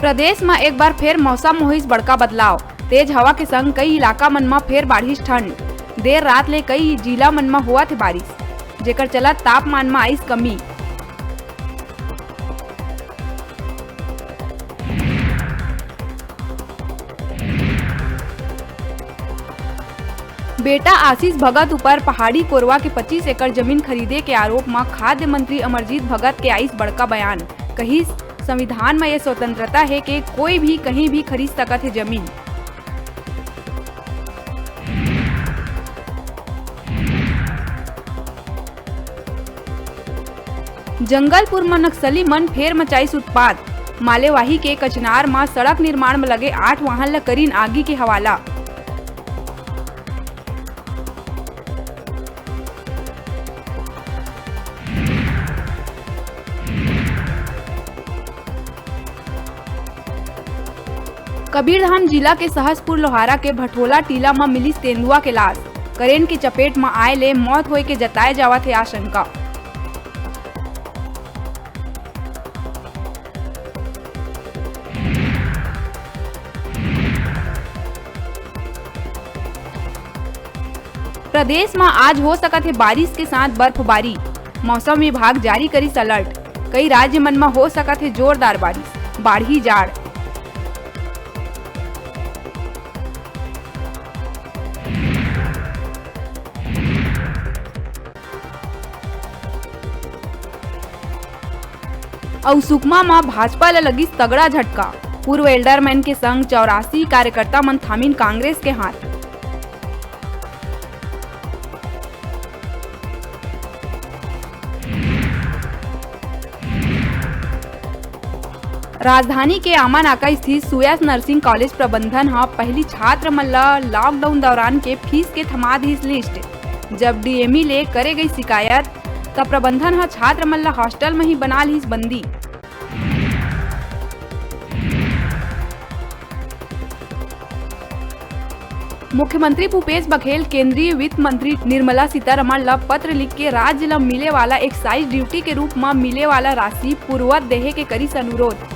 प्रदेश में एक बार फिर मौसम होइस बड़का बदलाव। तेज हवा के संग कई इलाका मन में फिर बाढ़िस ठंड। देर रात ले कई जिला मन में हुआ थे बारिश, जेकर चलत तापमान में आइस कमी। बेटा आशीष भगत ऊपर पहाड़ी कोरवा के 25 एकड़ जमीन खरीदे के आरोप में खाद्य मंत्री अमरजीत भगत के आइस बड़का बयान। कही संविधान में ये स्वतंत्रता है कि कोई भी कहीं भी खरीद सकत है जमीन। जंगलपुर में नक्सली मन फेर मचाइस उत्पात। मालेवाही के कचनार में सड़क निर्माण में लगे 8 वाहन ल करीन आगी के हवाला। कबीरधाम जिला के सहसपुर लोहारा के भटोला टीला में मिली तेंदुआ के लाश। करेंट की चपेट में आए ले मौत होए के जताए जावा थे आशंका। प्रदेश में आज हो सकत है बारिश के साथ बर्फबारी। मौसम विभाग जारी करी अलर्ट। कई राज्य मन में हो सकत है जोरदार बारिश, बाढ़ी जाड़। और सुकमा में भाजपा ल लगी तगड़ा झटका। पूर्व एल्डरमैन के संग 84 कार्यकर्ता मन थामिन कांग्रेस के हाथ। राजधानी के आमा नाका स्थित सुयस नर्सिंग कॉलेज प्रबंधन हा पहली छात्र मन ला लॉकडाउन दौरान के फीस के थमा दिस लिस्ट। जब डीएमई ले करे गई शिकायत तब प्रबंधन हा छात्र मन ला हॉस्टल में ही बना ली बंदी। मुख्यमंत्री भूपेश बघेल केंद्रीय वित्त मंत्री निर्मला सीतारमण ला पत्र लिख के राज्य ला मिले वाला एक्साइज ड्यूटी के रूप में मिले वाला राशि पूर्ववत देहे के करिस अनुरोध।